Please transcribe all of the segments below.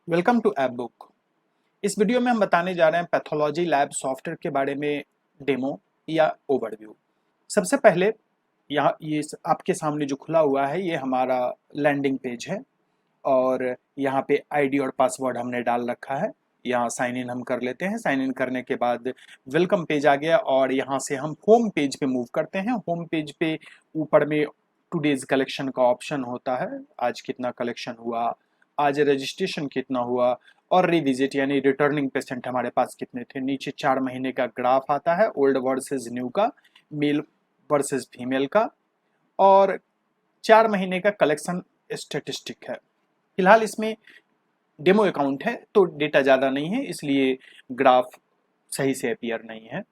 Welcome to app book. इस video में हम बताने जा रहे हैं पैथोलॉजी लैब सॉफ्टवेयर के बारे में डेमो या ओवरव्यू। सबसे पहले यहाँ आपके सामने जो खुला हुआ है ये हमारा लैंडिंग पेज है और यहाँ पे आईडी और पासवर्ड हमने डाल रखा है। यहाँ साइन इन हम कर लेते हैं। साइन इन करने के बाद वेलकम पेज आ गया और यहाँ से हम होम पेज पे मूव करते हैं। होम पेज पे ऊपर में टुडेज कलेक्शन का ऑप्शन होता है, आज कितना कलेक्शन हुआ, आज रजिस्ट्रेशन कितना हुआ और रिविजिट यानी रिटर्निंग पेशेंट हमारे पास कितने थे। नीचे 4 महीने का ग्राफ आता है, ओल्ड वर्सेस न्यू का, मेल वर्सेस फीमेल का और 4 महीने का कलेक्शन स्टेटिस्टिक है। फिलहाल इसमें डेमो अकाउंट है तो डेटा ज़्यादा नहीं है, इसलिए ग्राफ सही से अपीयर नहीं है।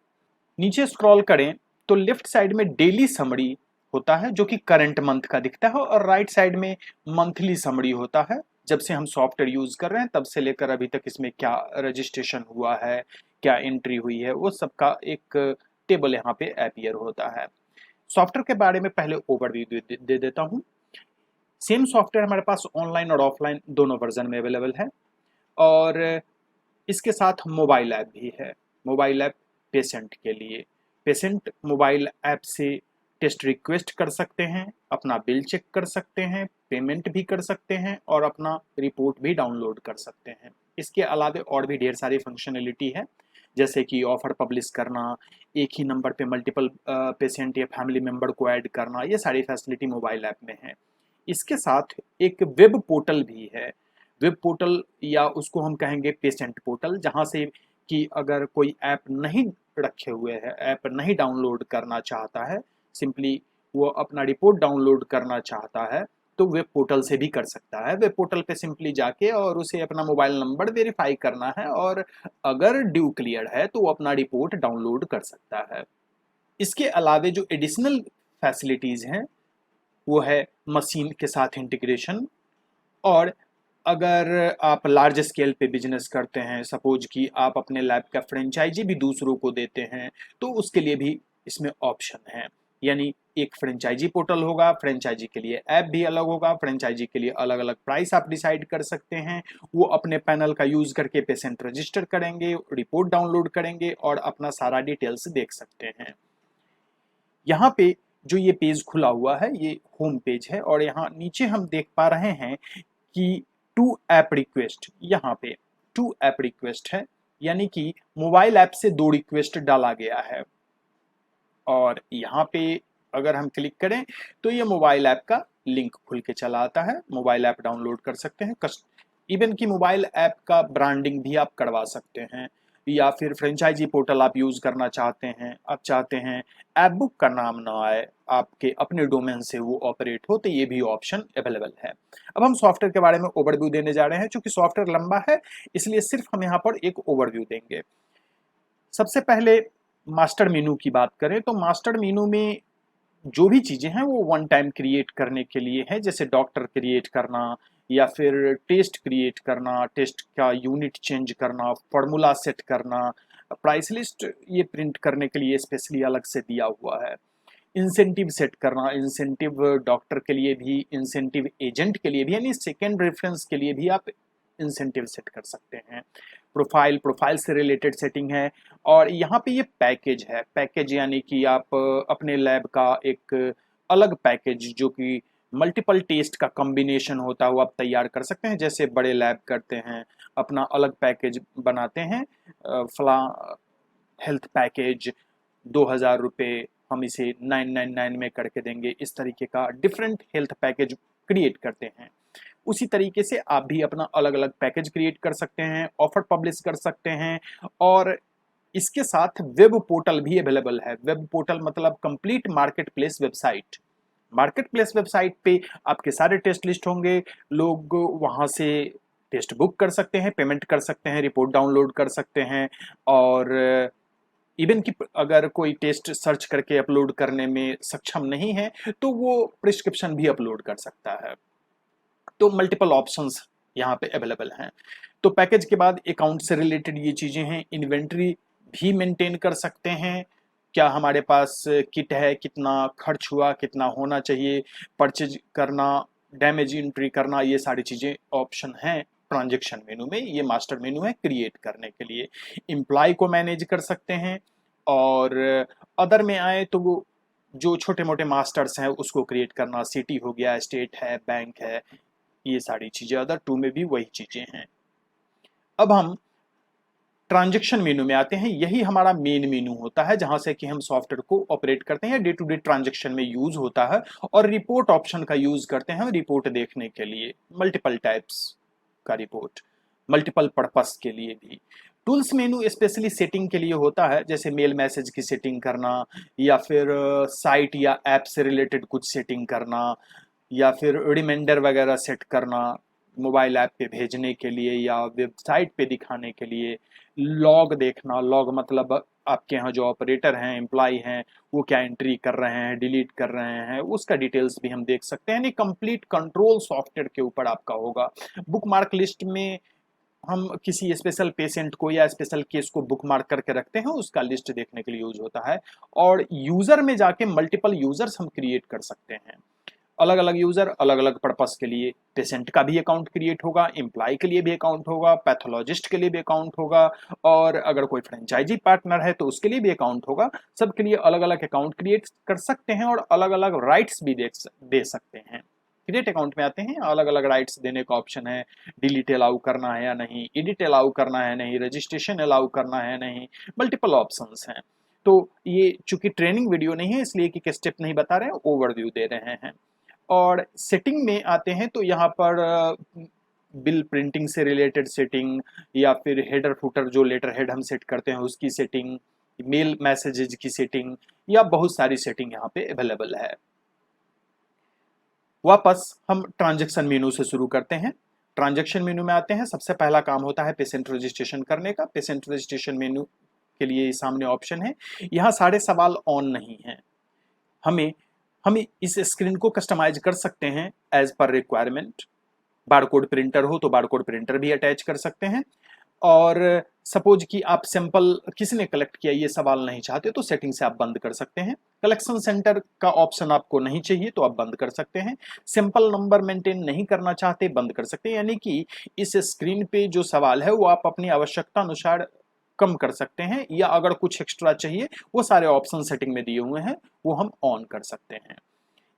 नीचे स्क्रॉल करें तो लेफ्ट साइड में डेली समरी होता है जो कि करंट मंथ का दिखता है और राइट साइड में मंथली समरी होता है, जब से हम सॉफ्टवेयर यूज कर रहे हैं तब से लेकर अभी तक इसमें क्या रजिस्ट्रेशन हुआ है, क्या एंट्री हुई है, वो सबका एक टेबल यहाँ पे अपीयर होता है। सॉफ्टवेयर के बारे में पहले ओवरव्यू दे देता हूँ। सेम सॉफ्टवेयर हमारे पास ऑनलाइन और ऑफलाइन दोनों वर्जन में अवेलेबल है और इसके साथ मोबाइल ऐप भी है। मोबाइल ऐप पेशेंट के लिए, पेशेंट मोबाइल ऐप से टेस्ट रिक्वेस्ट कर सकते हैं, अपना बिल चेक कर सकते हैं, पेमेंट भी कर सकते हैं और अपना रिपोर्ट भी डाउनलोड कर सकते हैं। इसके अलावा और भी ढेर सारी फंक्शनलिटी है, जैसे कि ऑफर पब्लिश करना, एक ही नंबर पे मल्टीपल पेशेंट या फैमिली मेंबर को ऐड करना, ये सारी फैसिलिटी मोबाइल ऐप में है। इसके साथ एक वेब पोर्टल भी है। वेब पोर्टल या उसको हम कहेंगे पेशेंट पोर्टल, जहाँ से कि अगर कोई ऐप नहीं रखे हुए है, ऐप नहीं डाउनलोड करना चाहता है, सिंपली वो अपना रिपोर्ट डाउनलोड करना चाहता है तो वेब पोर्टल से भी कर सकता है। वेब पोर्टल पे सिंपली जाके और उसे अपना मोबाइल नंबर वेरीफाई करना है और अगर ड्यू क्लियर है तो वो अपना रिपोर्ट डाउनलोड कर सकता है। इसके अलावे जो एडिशनल फैसिलिटीज हैं वो है मशीन के साथ इंटीग्रेशन, और अगर आप लार्ज स्केल पे बिजनेस करते हैं, सपोज कि आप अपने लैब का फ्रेंचाइजी भी दूसरों को देते हैं, तो उसके लिए भी इसमें ऑप्शन है। यानी एक फ्रेंचाइजी पोर्टल होगा, फ्रेंचाइजी के लिए ऐप भी अलग होगा, फ्रेंचाइजी के लिए अलग अलग प्राइस आप डिसाइड कर सकते हैं। वो अपने पैनल का यूज करके पेशेंट रजिस्टर करेंगे, रिपोर्ट डाउनलोड करेंगे और अपना सारा डिटेल्स देख सकते हैं। यहाँ पे जो ये पेज खुला हुआ है ये होम पेज है और यहाँ नीचे हम देख पा रहे हैं कि टू ऐप रिक्वेस्ट, यहाँ पे टू ऐप रिक्वेस्ट है, यानी कि मोबाइल ऐप से 2 रिक्वेस्ट डाला गया है। और यहाँ पे अगर हम क्लिक करें तो ये मोबाइल ऐप का लिंक खुल के चला आता है। मोबाइल ऐप डाउनलोड कर सकते हैं, इवन की मोबाइल ऐप का ब्रांडिंग भी आप करवा सकते हैं, या फिर फ्रेंचाइजी पोर्टल आप यूज करना चाहते हैं, आप चाहते हैं ऐप बुक का नाम ना आए, आपके अपने डोमेन से वो ऑपरेट हो, तो ये भी ऑप्शन अवेलेबल है। अब हम सॉफ्टवेयर के बारे में ओवरव्यू देने जा रहे हैं। चूंकि सॉफ्टवेयर लंबा है इसलिए सिर्फ हम यहाँ पर एक ओवरव्यू देंगे। सबसे पहले मास्टर मेनू की बात करें तो मास्टर मेनू में जो भी चीजें हैं वो वन टाइम क्रिएट करने के लिए है, जैसे डॉक्टर क्रिएट करना या फिर टेस्ट क्रिएट करना, टेस्ट का यूनिट चेंज करना, फॉर्मूला सेट करना, प्राइस लिस्ट ये प्रिंट करने के लिए स्पेशली अलग से दिया हुआ है। इंसेंटिव सेट करना, इंसेंटिव डॉक्टर के लिए भी, इंसेंटिव एजेंट के लिए भी, यानी सेकेंड रेफरेंस के लिए भी आप इंसेंटिव सेट कर सकते हैं। प्रोफाइल से रिलेटेड सेटिंग है और यहाँ पे ये पैकेज है। पैकेज यानी कि आप अपने लैब का एक अलग पैकेज जो कि मल्टीपल टेस्ट का कॉम्बिनेशन होता है वो आप तैयार कर सकते हैं। जैसे बड़े लैब करते हैं, अपना अलग पैकेज बनाते हैं, फला हेल्थ पैकेज 2000 रुपये हम इसे 999 में करके देंगे, इस तरीके का डिफरेंट हेल्थ पैकेज क्रिएट करते हैं। उसी तरीके से आप भी अपना अलग अलग पैकेज क्रिएट कर सकते हैं, ऑफर पब्लिश कर सकते हैं और इसके साथ वेब पोर्टल भी अवेलेबल है। वेब पोर्टल मतलब complete market place website. Market place website पे आपके सारे टेस्ट लिस्ट होंगे, लोग वहां से टेस्ट बुक कर सकते हैं, पेमेंट कर सकते हैं, रिपोर्ट डाउनलोड कर सकते हैं और इवन कि अगर कोई टेस्ट सर्च करके अपलोड करने में सक्षम नहीं है तो वो प्रिस्क्रिप्शन भी अपलोड कर सकता है। तो मल्टीपल ऑप्शंस यहाँ पे अवेलेबल हैं। तो पैकेज के बाद अकाउंट से रिलेटेड ये चीज़ें हैं, इन्वेंट्री भी मेंटेन कर सकते हैं, क्या हमारे पास किट है, कितना खर्च हुआ, कितना होना चाहिए, परचेज करना, डैमेज एंट्री करना, ये सारी चीज़ें ऑप्शन हैं ट्रांजैक्शन मेनू में, ये मास्टर मेनू है क्रिएट करने के लिए। एम्प्लॉय को मैनेज कर सकते हैं, और अदर में आए तो वो जो छोटे मोटे मास्टर्स हैं उसको क्रिएट करना, सिटी हो गया, स्टेट है, बैंक है, ये सारी चीज़ें। अदर टू में भी वही चीज़ें हैं। अब हम ट्रांजैक्शन मेनू में आते हैं। यही हमारा मेन मेनू होता है जहां से कि हम सॉफ्टवेयर को ऑपरेट करते हैं, डे टू डे ट्रांजैक्शन में यूज होता है। और रिपोर्ट ऑप्शन का यूज करते हैं रिपोर्ट देखने के लिए, मल्टीपल टाइप्स का रिपोर्ट, मल्टीपल पर्पस के लिए भी। टूल्स मेनू स्पेशली सेटिंग के लिए होता है, जैसे मेल मैसेज की सेटिंग करना, या फिर साइट या ऐप से रिलेटेड कुछ सेटिंग करना, या फिर रिमाइंडर वगैरह सेट करना मोबाइल ऐप पे भेजने के लिए या वेबसाइट पे दिखाने के लिए। लॉग देखना, लॉग मतलब आपके यहाँ जो ऑपरेटर हैं, एम्प्लॉय हैं, वो क्या एंट्री कर रहे हैं, डिलीट कर रहे हैं, उसका डिटेल्स भी हम देख सकते हैं। यानी कंप्लीट कंट्रोल सॉफ्टवेयर के ऊपर आपका होगा। बुक मार्क लिस्ट में हम किसी स्पेशल पेशेंट को या स्पेशल केस को बुक मार्क करके रखते हैं, उसका लिस्ट देखने के लिए यूज होता है। और यूजर में जाके मल्टीपल यूजर्स हम क्रिएट कर सकते हैं, अलग अलग यूजर अलग अलग पर्पस के लिए। पेशेंट का भी अकाउंट क्रिएट होगा, एम्प्लॉय के लिए भी अकाउंट होगा, पैथोलॉजिस्ट के लिए भी अकाउंट होगा, और अगर कोई फ्रेंचाइजी पार्टनर है तो उसके लिए भी अकाउंट होगा। सबके लिए अलग अलग अकाउंट क्रिएट कर सकते हैं और अलग अलग राइट्स भी दे सकते हैं। क्रिएट अकाउंट में आते हैं, अलग अलग राइट्स देने का ऑप्शन है। डिलीट अलाउ करना है या नहीं, एडिट अलाउ करना है नहीं, रजिस्ट्रेशन अलाउ करना है नहीं, मल्टीपल ऑप्शंस हैं। तो ये चूंकि ट्रेनिंग वीडियो नहीं है इसलिए एक स्टेप नहीं बता रहे हैं, ओवरव्यू दे रहे हैं। और सेटिंग में आते हैं तो यहाँ पर बिल प्रिंटिंग से रिलेटेड सेटिंग, या फिर हेडर फुटर जो लेटर हेड हम सेट करते हैं उसकी सेटिंग, मेल मैसेजेस की सेटिंग, या बहुत सारी सेटिंग यहाँ पे अवेलेबल है। वापस हम ट्रांजैक्शन मेनू से शुरू करते हैं। ट्रांजैक्शन मेनू में आते हैं, सबसे पहला काम होता है पेशेंट रजिस्ट्रेशन करने का। पेशेंट रजिस्ट्रेशन मेनू के लिए सामने ऑप्शन है। यहाँ सारे सवाल ऑन नहीं है। हम इस स्क्रीन को कस्टमाइज कर सकते हैं as per requirement. Barcode printer हो तो बारकोड प्रिंटर भी अटैच कर सकते हैं, और सपोज कि आप सैंपल किसी ने कलेक्ट किया, ये सवाल नहीं चाहते तो सेटिंग से आप बंद कर सकते हैं। कलेक्शन सेंटर का ऑप्शन आपको नहीं चाहिए तो आप बंद कर सकते हैं। सैंपल नंबर मेंटेन नहीं करना चाहते, बंद कर सकते हैं। यानी कि इस स्क्रीन पे जो सवाल है वो आप अपनी आवश्यकता अनुसार कम कर सकते हैं, या अगर कुछ एक्स्ट्रा चाहिए वो सारे ऑप्शन सेटिंग में दिए हुए हैं, वो हम ऑन कर सकते हैं।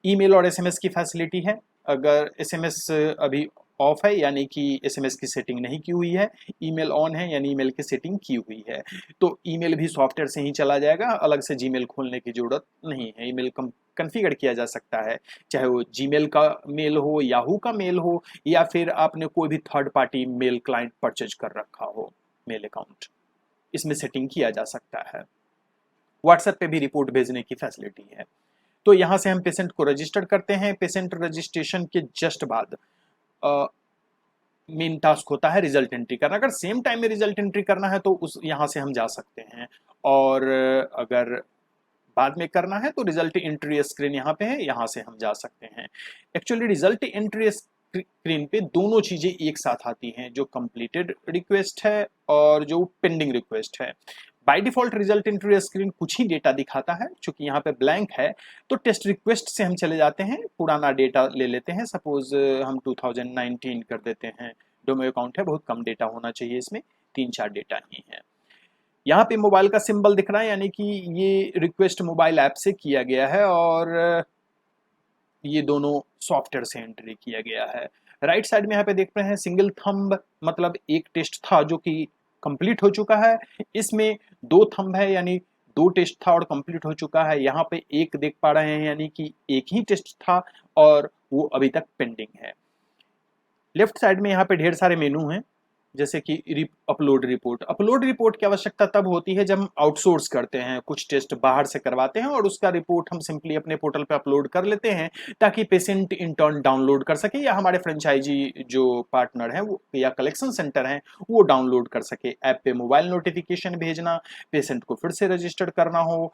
ईमेल और एसएमएस की फैसिलिटी है। अगर एसएमएस अभी ऑफ है यानी कि एसएमएस की सेटिंग नहीं की हुई है, ईमेल ऑन है यानी ईमेल की सेटिंग की हुई है, तो ईमेल भी सॉफ्टवेयर से ही चला जाएगा, अलग से जीमेल खोलने की जरूरत नहीं है। ईमेल कॉन्फ़िगर किया जा सकता है, चाहे वो जीमेल का मेल हो, याहू का मेल हो, या फिर आपने कोई भी third party mail client purchase कर रखा हो, मेल अकाउंट, इसमें सेटिंग किया जा सकता है। व्हाट्सएप पे भी रिपोर्ट भेजने की फैसिलिटी है। तो यहाँ से हम पेशेंट को रजिस्टर करते हैं। पेशेंट रजिस्ट्रेशन के जस्ट बाद मेन टास्क होता है रिजल्ट एंट्री करना। अगर सेम टाइम में रिजल्ट एंट्री करना है तो उस यहाँ से हम जा सकते हैं, और अगर बाद में करना है तो रिजल्ट एंट्री स्क्रीन यहाँ पे है, यहाँ से हम जा सकते हैं। एक्चुअली रिजल्ट एंट्री स्क्रीन पे दोनों चीजें एक साथ आती हैं, जो कंप्लीटेड रिक्वेस्ट है और जो पेंडिंग रिक्वेस्ट है। By default result entry screen कुछ ही डेटा दिखाता है, चूंकि यहाँ पे ब्लैंक है तो टेस्ट रिक्वेस्ट से हम चले जाते हैं, पुराना डेटा ले लेते हैं। सपोज हम 2019 कर देते हैं, डोमो अकाउंट है, बहुत कम डेटा होना चाहिए इसमें, 3-4 डेटा ही है। यहाँ पे मोबाइल का सिंबल दिख रहा है, यानी कि ये रिक्वेस्ट मोबाइल ऐप से किया गया है, और ये दोनों सॉफ्टवेयर से एंट्री किया गया है। राइट साइड में यहाँ पे देख रहे हैं सिंगल थंब, मतलब एक टेस्ट था जो कि कंप्लीट हो चुका है। इसमें 2 थंब है यानी 2 टेस्ट था और कंप्लीट हो चुका है। यहाँ पे एक देख पा रहे हैं यानी कि एक ही टेस्ट था और वो अभी तक पेंडिंग है। लेफ्ट साइड में यहाँ पे ढेर सारे मेनू हैं, जैसे कि अपलोड रिपोर्ट। अपलोड रिपोर्ट की आवश्यकता तब होती है जब हम आउटसोर्स करते हैं, कुछ टेस्ट बाहर से करवाते हैं और उसका रिपोर्ट हम सिंपली अपने पोर्टल पे अपलोड कर लेते हैं, ताकि पेशेंट इन टर्न डाउनलोड कर सके, या हमारे फ्रेंचाइजी जो पार्टनर हैं वो या कलेक्शन सेंटर हैं वो डाउनलोड कर सके। ऐप पे मोबाइल नोटिफिकेशन भेजना, पेशेंट को फिर से रजिस्टर्ड करना हो,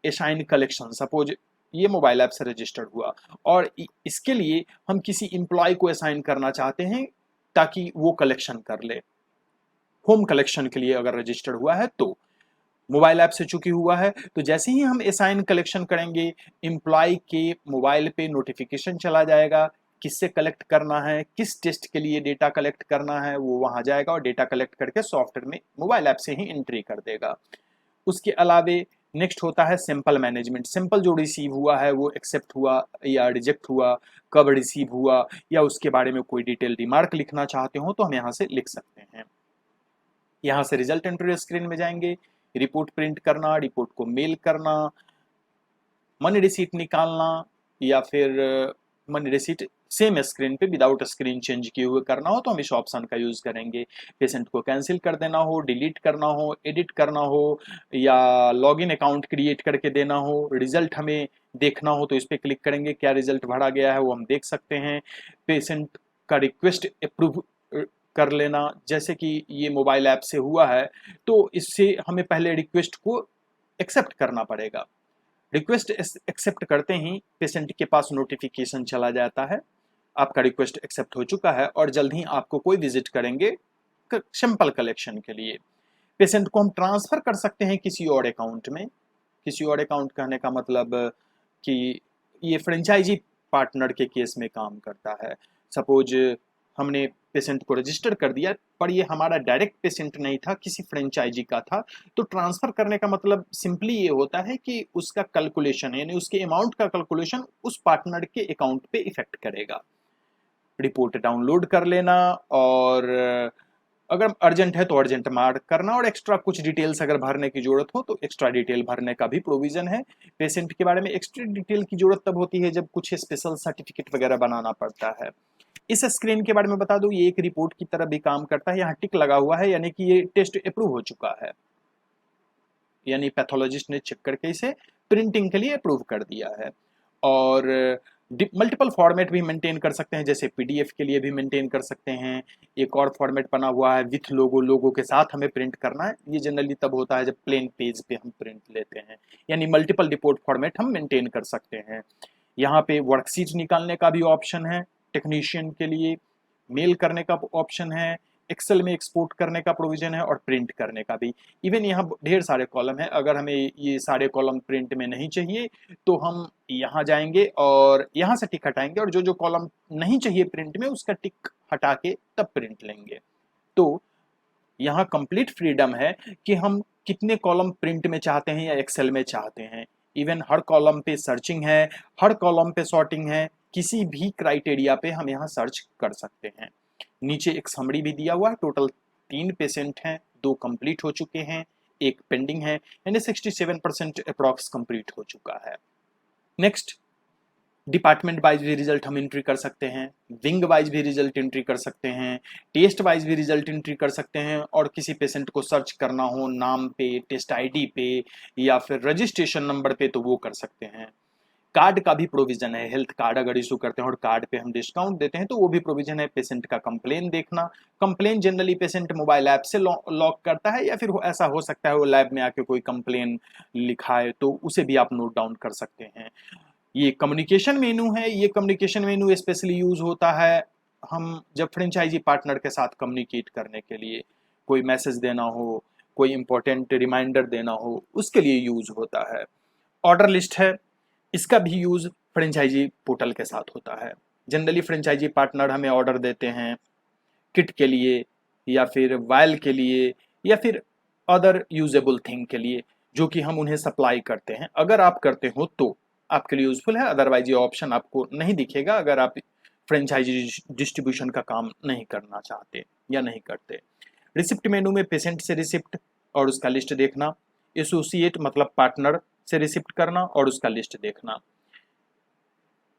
असाइन कलेक्शन, सपोज ये मोबाइल ऐप से रजिस्टर्ड हुआ और इसके लिए हम किसी एम्प्लॉय को असाइन करना चाहते हैं ताकि वो कलेक्शन कर ले। होम कलेक्शन के लिए अगर रजिस्टर्ड हुआ है तो मोबाइल ऐप से चूंकि हुआ है, तो जैसे ही हम असाइन कलेक्शन करेंगे एम्प्लॉय के मोबाइल पे नोटिफिकेशन चला जाएगा किससे कलेक्ट करना है, किस टेस्ट के लिए डेटा कलेक्ट करना है, वो वहां जाएगा और डेटा कलेक्ट करके सॉफ्टवेयर में मोबाइल ऐप से ही एंट्री कर देगा। उसके अलावे नेक्स्ट होता है सैंपल मैनेजमेंट। सैंपल जो रिसीव हुआ है वो एक्सेप्ट हुआ या रिजेक्ट हुआ, कब रिसीव हुआ, या उसके बारे में कोई डिटेल रिमार्क लिखना चाहते हो तो हम यहाँ से लिख सकते हैं। यहाँ से रिजल्ट एंट्री स्क्रीन में जाएंगे, रिपोर्ट प्रिंट करना, रिपोर्ट को मेल करना, मनी रिसीट निकालना, या फिर मनी रिसीट सेम स्क्रीन पे विदाउट स्क्रीन चेंज किए हुए करना हो तो हम इस ऑप्शन का यूज करेंगे। पेशेंट को कैंसिल कर देना हो, डिलीट करना हो, एडिट करना हो, या लॉगिन अकाउंट क्रिएट करके देना हो, रिजल्ट हमें देखना हो तो इस पर क्लिक करेंगे, क्या रिजल्ट भरा गया है वो हम देख सकते हैं। पेशेंट का रिक्वेस्ट अप्रूव कर लेना, जैसे कि ये मोबाइल ऐप से हुआ है तो इससे हमें पहले रिक्वेस्ट को एक्सेप्ट करना पड़ेगा। रिक्वेस्ट एक्सेप्ट करते ही पेशेंट के पास नोटिफिकेशन चला जाता है, आपका रिक्वेस्ट एक्सेप्ट हो चुका है, और जल्द ही आपको कोई विजिट करेंगे सैंपल कलेक्शन के लिए। पेशेंट को हम ट्रांसफर कर सकते हैं किसी और अकाउंट में। किसी और अकाउंट कहने का मतलब कि ये फ्रेंचाइजी पार्टनर के केस में काम करता है। सपोज हमने पेशेंट को रजिस्टर कर दिया पर ये हमारा डायरेक्ट पेशेंट नहीं था, किसी फ्रेंचाइजी का था, तो ट्रांसफर करने का मतलब सिंपली ये होता है कि उसका कैलकुलेशन यानी उसके अमाउंट का कैलकुलेशन उस पार्टनर के अकाउंट पे इफेक्ट करेगा। रिपोर्ट डाउनलोड कर लेना, और अगर अर्जेंट है तो अर्जेंट मार्क करना, और एक्स्ट्रा कुछ डिटेल्स अगर भरने की जरूरत हो तो एक्स्ट्रा डिटेल भरने का भी प्रोविजन है। पेशेंट के बारे में एक्स्ट्रा डिटेल की जरूरत तब होती है जब कुछ स्पेशल सर्टिफिकेट वगैरह बनाना पड़ता है। इस स्क्रीन के बारे में बता दूं, ये एक रिपोर्ट की तरह भी काम करता है। यहाँ टिक लगा हुआ है यानी कि ये टेस्ट अप्रूव हो चुका है, यानी पैथोलॉजिस्ट ने चेक करके इसे प्रिंटिंग के लिए अप्रूव कर दिया है। और मल्टीपल फॉर्मेट भी मेंटेन कर सकते हैं, जैसे पीडीएफ के लिए भी मेंटेन कर सकते हैं। एक और फॉर्मेट बना हुआ है विथ लोगो, लोगो के साथ हमें प्रिंट करना है। ये जनरली तब होता है जब प्लेन पेज पे हम प्रिंट लेते हैं, यानी मल्टीपल रिपोर्ट फॉर्मेट हम मेंटेन कर सकते हैं। यहाँ पे वर्कशीट निकालने का भी ऑप्शन है टेक्नीशियन के लिए, मेल करने का ऑप्शन है, एक्सेल में एक्सपोर्ट करने का प्रोविजन है, और प्रिंट करने का भी। इवन यहाँ ढेर सारे कॉलम है, अगर हमें ये सारे कॉलम प्रिंट में नहीं चाहिए तो हम यहाँ जाएंगे और यहाँ से टिक हटाएंगे, और जो जो कॉलम नहीं चाहिए प्रिंट में उसका टिक हटा के तब प्रिंट लेंगे। तो यहाँ कंप्लीट फ्रीडम है कि हम कितने कॉलम प्रिंट में चाहते हैं या एक्सेल में चाहते हैं। इवन हर कॉलम पे सर्चिंग है, हर कॉलम पे सॉर्टिंग है, किसी भी क्राइटेरिया पे हम यहाँ सर्च कर सकते हैं। नीचे एक समरी भी दिया हुआ है। टोटल 3 पेशेंट हैं, 2 कंप्लीट हो चुके हैं, 1 पेंडिंग है, यानी 67% अप्रॉक्स कंप्लीट हो चुका है। नेक्स्ट, डिपार्टमेंट वाइज भी रिजल्ट हम एंट्री कर सकते हैं, विंग वाइज भी रिजल्ट एंट्री कर सकते हैं, टेस्ट वाइज भी रिजल्ट एंट्री कर सकते हैं, और किसी पेशेंट को सर्च करना हो नाम पे, टेस्ट आईडी पे, या फिर रजिस्ट्रेशन नंबर पे तो वो कर सकते हैं। कार्ड का भी प्रोविजन है, हेल्थ कार्ड अगर इशू करते हैं और कार्ड पे हम डिस्काउंट देते हैं तो वो भी प्रोविजन है। पेशेंट का कंप्लेन देखना, complain generally patient mobile app से लॉक करता है, या फिर ऐसा हो सकता है वो लैब में आके कोई कंप्लेन लिखा है तो उसे भी आप नोट डाउन कर सकते हैं। ये कम्युनिकेशन मेनू है। ये कम्युनिकेशन मेनू स्पेशली यूज होता है हम जब फ्रेंचाइजी पार्टनर के साथ कम्युनिकेट करने के लिए, कोई मैसेज देना हो, कोई इंपॉर्टेंट रिमाइंडर देना हो, उसके लिए यूज होता है। ऑर्डर लिस्ट है, इसका भी यूज फ्रेंचाइजी पोर्टल के साथ होता है। जनरली फ्रेंचाइजी पार्टनर हमें ऑर्डर देते हैं किट के लिए, या फिर वायल के लिए, या फिर अदर यूजेबल थिंग के लिए, जो कि हम उन्हें सप्लाई करते हैं। अगर आप करते हो तो आपके लिए यूजफुल है, अदरवाइज ये ऑप्शन आपको नहीं दिखेगा अगर आप फ्रेंचाइजी डिस्ट्रीब्यूशन का काम नहीं करना चाहते या नहीं करते। रिसिप्ट मेनू में पेशेंट से रिसिप्ट और उसका लिस्ट देखना, एसोसिएट मतलब पार्टनर से रिसिप्ट करना और उसका लिस्ट देखना।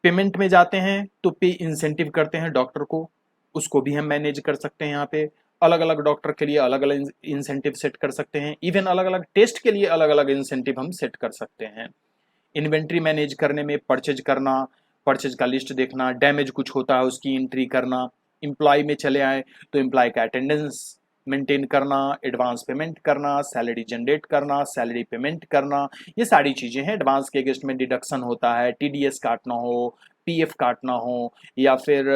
पेमेंट में जाते हैं तो पे इंसेंटिव करते हैं डॉक्टर को, उसको भी हम मैनेज कर सकते हैं। यहाँ पे अलग अलग डॉक्टर के लिए अलग अलग इंसेंटिव सेट कर सकते हैं, इवन अलग अलग टेस्ट के लिए अलग अलग इंसेंटिव हम सेट कर सकते हैं। इन्वेंट्री मैनेज करने में परचेज करना, परचेज का लिस्ट देखना, डैमेज कुछ होता है उसकी एंट्री करना। एम्प्लॉय में चले आए तो एम्प्लॉय का अटेंडेंस मेंटेन करना, एडवांस पेमेंट करना, सैलरी जनरेट करना, सैलरी पेमेंट करना, ये सारी चीजें हैं। एडवांस के अगेंस्ट में डिडक्शन होता है, टीडीएस काटना हो, पीएफ काटना हो, या फिर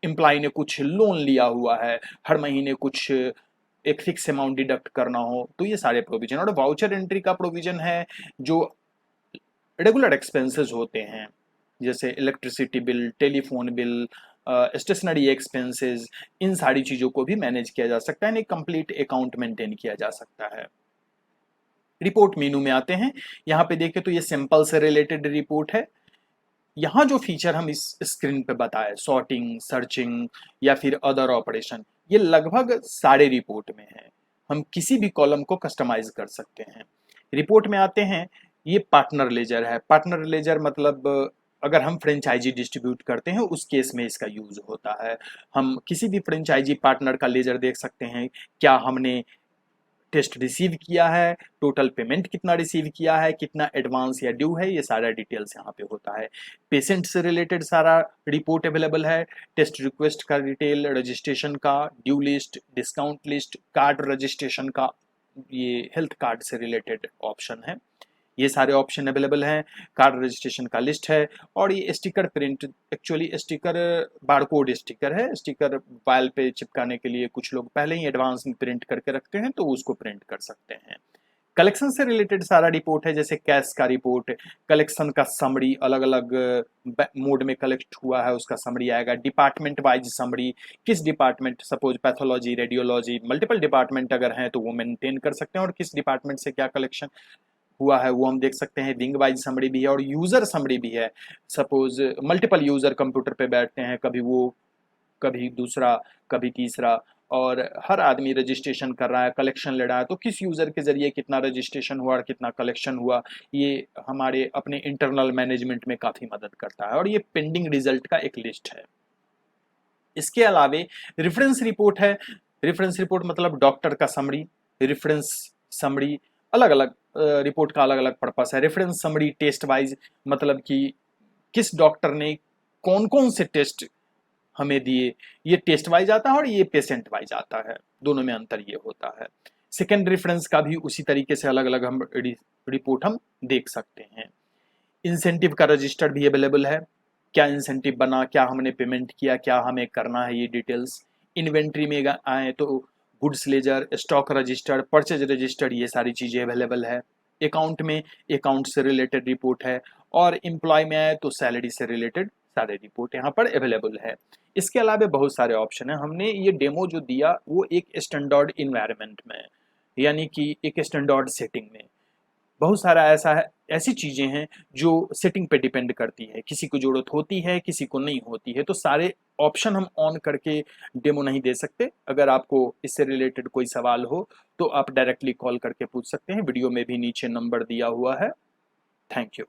एम्प्लॉय ने कुछ लोन लिया हुआ है, हर महीने कुछ एक फिक्स अमाउंट डिडक्ट करना हो, तो ये सारे प्रोविजन। और वाउचर एंट्री का प्रोविजन है जो रेगुलर एक्सपेंसेस होते हैं, जैसे electricity bill, telephone bill, stationery expenses, इन सारी चीज़ों को भी मैनेज किया जा सकता है, एक कंप्लीट अकाउंट मेंटेन किया जा सकता है। रिपोर्ट मेनू में आते हैं, यहाँ पे देखें तो ये सिंपल से रिलेटेड रिपोर्ट है। यहाँ जो फीचर हम इस स्क्रीन पे बताए, सॉर्टिंग, सर्चिंग या फिर अदर ऑपरेशन, ये लगभग सारे रिपोर्ट में है। हम किसी भी कॉलम को कस्टमाइज कर सकते हैं। रिपोर्ट में आते हैं, ये पार्टनर लेजर है। पार्टनर लेजर मतलब अगर हम फ्रेंचाइजी डिस्ट्रीब्यूट करते हैं उस केस में इसका यूज होता है। हम किसी भी फ्रेंचाइजी पार्टनर का लेजर देख सकते हैं, क्या हमने टेस्ट रिसीव किया है, टोटल पेमेंट कितना रिसीव किया है, कितना एडवांस या ड्यू है, ये सारा डिटेल्स यहाँ पे होता है। पेशेंट से रिलेटेड सारा रिपोर्ट अवेलेबल है, टेस्ट रिक्वेस्ट का डिटेल, रजिस्ट्रेशन का, due list, discount list, card registration का, ये हेल्थ कार्ड से रिलेटेड ऑप्शन है, ये सारे ऑप्शन अवेलेबल हैं। कार्ड रजिस्ट्रेशन का लिस्ट है, और ये sticker print, actually sticker barcode sticker है। स्टिकर वाल पे चिपकाने के लिए कुछ लोग पहले ही एडवांस में प्रिंट करके रखते हैं, तो उसको प्रिंट कर सकते हैं। कलेक्शन से रिलेटेड सारा रिपोर्ट है, जैसे कैश का रिपोर्ट, कलेक्शन का समरी, अलग अलग मोड में कलेक्ट हुआ है उसका समरी आएगा। डिपार्टमेंट वाइज समरी, किस department, suppose pathology, radiology, multiple department अगर हैं तो वो मेंटेन कर सकते हैं, और किस डिपार्टमेंट से क्या कलेक्शन हुआ है वो हम देख सकते हैं। विंग वाइज समरी भी है और यूजर समरी भी है। सपोज मल्टीपल यूजर कंप्यूटर पे बैठते हैं, कभी वो, कभी दूसरा, कभी तीसरा, और हर आदमी रजिस्ट्रेशन कर रहा है, कलेक्शन ले रहा है, तो किस यूजर के जरिए कितना रजिस्ट्रेशन हुआ और कितना कलेक्शन हुआ, ये हमारे अपने इंटरनल मैनेजमेंट में काफी मदद करता है। और ये पेंडिंग रिजल्ट का एक लिस्ट है। इसके अलावे रेफरेंस रिपोर्ट है। रेफरेंस रिपोर्ट मतलब डॉक्टर का समरी, रेफरेंस समरी, अलग अलग रिपोर्ट का अलग अलग पर्पस है। रेफरेंस समरी टेस्ट वाइज, मतलब कि किस डॉक्टर ने कौन कौन से टेस्ट हमें दिए, ये टेस्ट वाइज आता है और ये पेशेंट वाइज आता है, दोनों में अंतर ये होता है। सेकेंड रेफरेंस का भी उसी तरीके से अलग अलग हम रिपोर्ट हम देख सकते हैं। इंसेंटिव का रजिस्टर भी अवेलेबल है, क्या इंसेंटिव बना, क्या हमने पेमेंट किया, क्या हमें करना है, ये डिटेल्स। इन्वेंट्री में आए तो goods ledger, stock register, purchase register, ये सारी चीज़ें अवेलेबल है। अकाउंट में अकाउंट से रिलेटेड रिपोर्ट है, और एम्प्लॉय में आए तो सैलरी से रिलेटेड सारे रिपोर्ट यहाँ पर अवेलेबल है। इसके अलावा बहुत सारे ऑप्शन है। हमने ये डेमो जो दिया वो एक स्टैंडर्ड इन्वायरमेंट में, यानी कि एक स्टैंडर्ड सेटिंग में। बहुत सारा ऐसा है, ऐसी चीज़ें हैं जो सेटिंग पे डिपेंड करती है, किसी को ज़रूरत होती है, किसी को नहीं होती है, तो सारे ऑप्शन हम ऑन करके डेमो नहीं दे सकते। अगर आपको इससे रिलेटेड कोई सवाल हो तो आप डायरेक्टली कॉल करके पूछ सकते हैं, वीडियो में भी नीचे नंबर दिया हुआ है। Thank you.